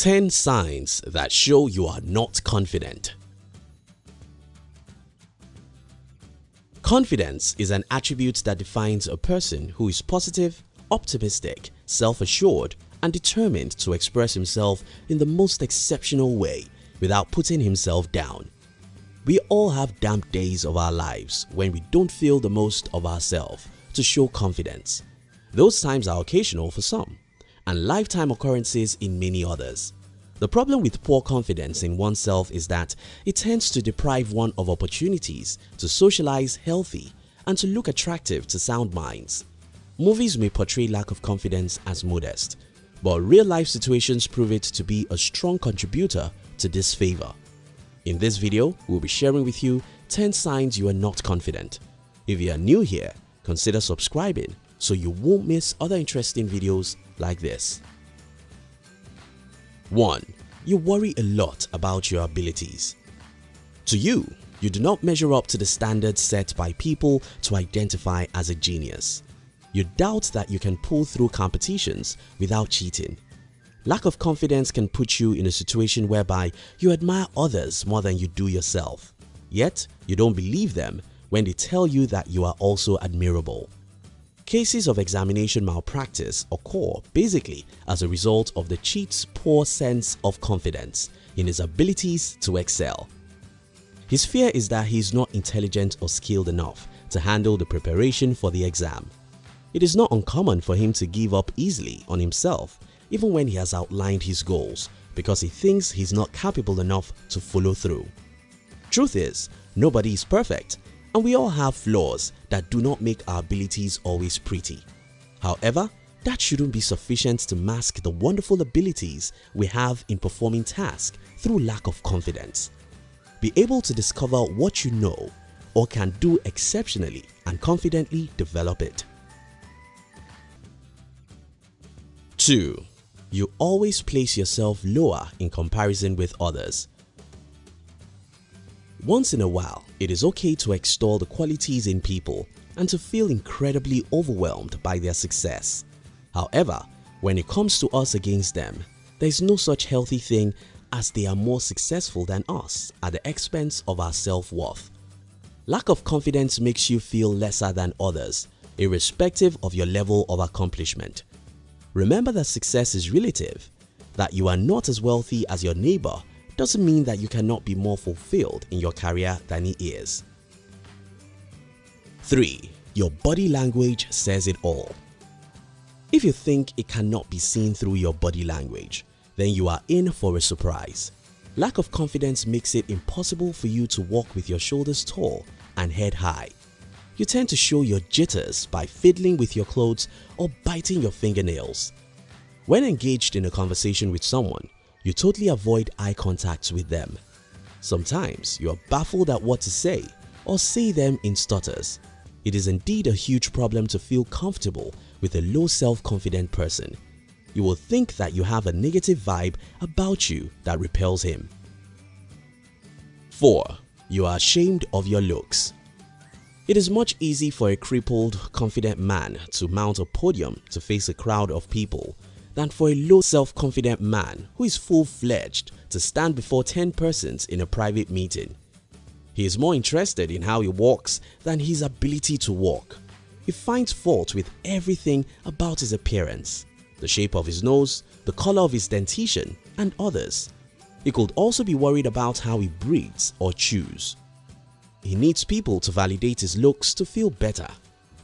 10 signs that show you are not confident. Confidence is an attribute that defines a person who is positive, optimistic, self-assured, and determined to express himself in the most exceptional way without putting himself down. We all have damp days of our lives when we don't feel the most of ourselves to show confidence. Those times are occasional for some, and lifetime occurrences in many others. The problem with poor confidence in oneself is that it tends to deprive one of opportunities to socialize healthy and to look attractive to sound minds. Movies may portray lack of confidence as modest, but real-life situations prove it to be a strong contributor to this favor. In this video, we'll be sharing with you 10 signs you are not confident. If you are new here, consider subscribing so you won't miss other interesting videos like this. 1. You worry a lot about your abilities. To you, you do not measure up to the standards set by people to identify as a genius. You doubt that you can pull through competitions without cheating. Lack of confidence can put you in a situation whereby you admire others more than you do yourself. Yet, you don't believe them when they tell you that you are also admirable. Cases of examination malpractice occur basically as a result of the cheat's poor sense of confidence in his abilities to excel. His fear is that he is not intelligent or skilled enough to handle the preparation for the exam. It is not uncommon for him to give up easily on himself even when he has outlined his goals because he thinks he's not capable enough to follow through. Truth is, nobody is perfect, and we all have flaws that do not make our abilities always pretty. However, that shouldn't be sufficient to mask the wonderful abilities we have in performing tasks through lack of confidence. Be able to discover what you know or can do exceptionally and confidently develop it. 2. You always place yourself lower in comparison with others. Once in a while, it is okay to extol the qualities in people and to feel incredibly overwhelmed by their success. However, when it comes to us against them, there is no such healthy thing as they are more successful than us at the expense of our self-worth. Lack of confidence makes you feel lesser than others, irrespective of your level of accomplishment. Remember that success is relative. That you are not as wealthy as your neighbor doesn't mean that you cannot be more fulfilled in your career than he is. 3. Your body language says it all. If you think it cannot be seen through your body language, then you are in for a surprise. Lack of confidence makes it impossible for you to walk with your shoulders tall and head high. You tend to show your jitters by fiddling with your clothes or biting your fingernails. When engaged in a conversation with someone, you totally avoid eye contact with them. Sometimes you are baffled at what to say or say them in stutters. It is indeed a huge problem to feel comfortable with a low self-confident person. You will think that you have a negative vibe about you that repels him. 4. You are ashamed of your looks. It is much easier for a crippled, confident man to mount a podium to face a crowd of people than for a low self-confident man who is full-fledged to stand before 10 persons in a private meeting. He is more interested in how he walks than his ability to walk. He finds fault with everything about his appearance, the shape of his nose, the color of his dentition, and others. He could also be worried about how he breathes or chews. He needs people to validate his looks to feel better.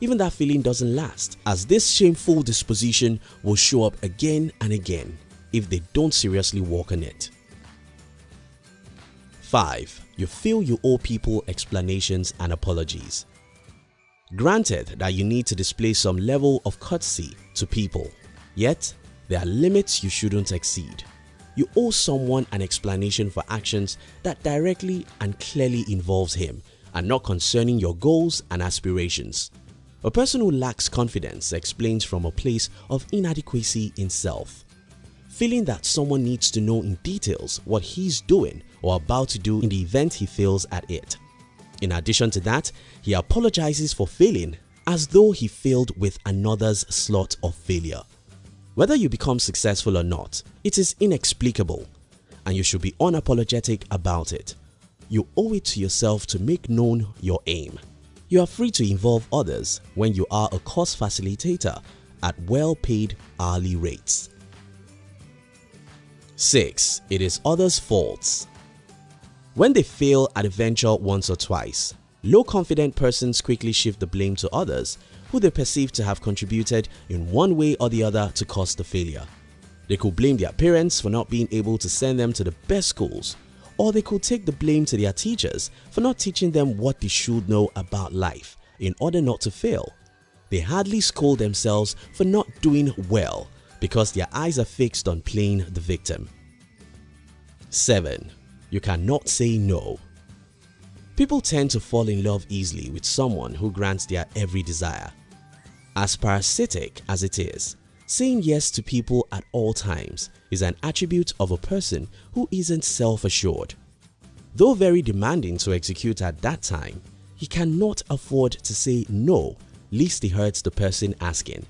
Even that feeling doesn't last, as this shameful disposition will show up again and again if they don't seriously work on it. 5. You feel you owe people explanations and apologies. Granted that you need to display some level of courtesy to people, yet there are limits you shouldn't exceed. You owe someone an explanation for actions that directly and clearly involves him and not concerning your goals and aspirations. A person who lacks confidence explains from a place of inadequacy in self, feeling that someone needs to know in details what he's doing or about to do in the event he fails at it. In addition to that, he apologizes for failing as though he failed with another's slot of failure. Whether you become successful or not, it is inexplicable, and you should be unapologetic about it. You owe it to yourself to make known your aim. You are free to involve others when you are a course facilitator at well-paid hourly rates. 6. It is others' faults. When they fail at a venture once or twice, low-confident persons quickly shift the blame to others who they perceive to have contributed in one way or the other to cause the failure. They could blame their parents for not being able to send them to the best schools, or they could take the blame to their teachers for not teaching them what they should know about life in order not to fail. They hardly scold themselves for not doing well because their eyes are fixed on playing the victim. 7. You cannot say no. People tend to fall in love easily with someone who grants their every desire. As parasitic as it is, saying yes to people at all times is an attribute of a person who isn't self-assured. Though very demanding to execute at that time, he cannot afford to say no lest he hurts the person asking.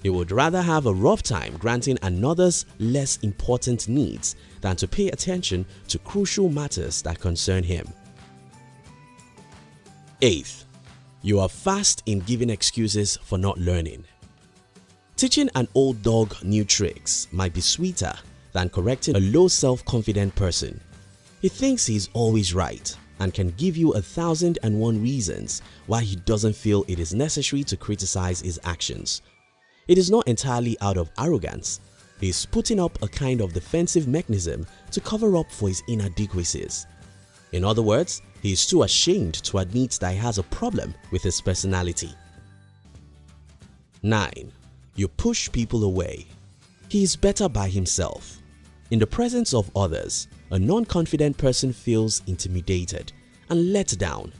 He would rather have a rough time granting another's less important needs than to pay attention to crucial matters that concern him. 8. You are fast in giving excuses for not learning. Teaching an old dog new tricks might be sweeter than correcting a low self-confident person. He thinks he is always right and can give you 1,001 reasons why he doesn't feel it is necessary to criticize his actions. It is not entirely out of arrogance. He is putting up a kind of defensive mechanism to cover up for his inadequacies. In other words, he is too ashamed to admit that he has a problem with his personality. 9. You push people away. He is better by himself. In the presence of others, a non-confident person feels intimidated and let down.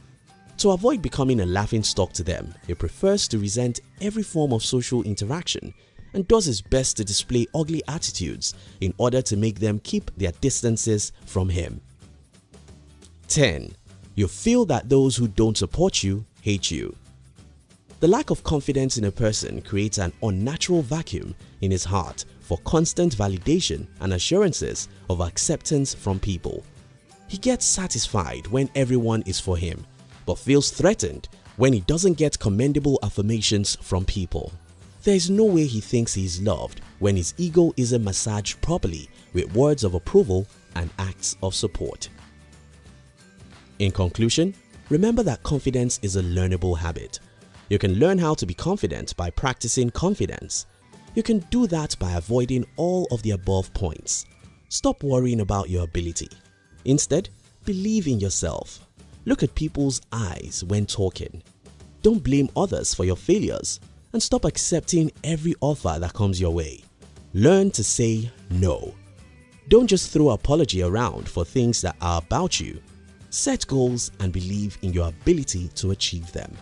To avoid becoming a laughingstock to them, he prefers to resent every form of social interaction and does his best to display ugly attitudes in order to make them keep their distances from him. 10. You feel that those who don't support you hate you. The lack of confidence in a person creates an unnatural vacuum in his heart for constant validation and assurances of acceptance from people. He gets satisfied when everyone is for him, but feels threatened when he doesn't get commendable affirmations from people. There is no way he thinks he is loved when his ego isn't massaged properly with words of approval and acts of support. In conclusion, remember that confidence is a learnable habit. You can learn how to be confident by practicing confidence. You can do that by avoiding all of the above points. Stop worrying about your ability. Instead, believe in yourself. Look at people's eyes when talking. Don't blame others for your failures and stop accepting every offer that comes your way. Learn to say no. Don't just throw apology around for things that are about you. Set goals and believe in your ability to achieve them.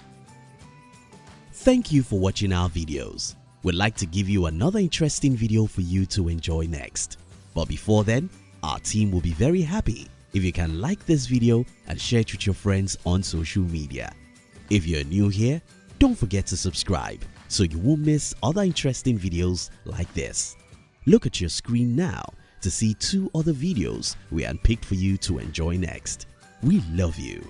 Thank you for watching our videos. We'd like to give you another interesting video for you to enjoy next. But before then, our team will be very happy if you can like this video and share it with your friends on social media. If you're new here, don't forget to subscribe so you won't miss other interesting videos like this. Look at your screen now to see 2 other videos we handpicked for you to enjoy next. We love you.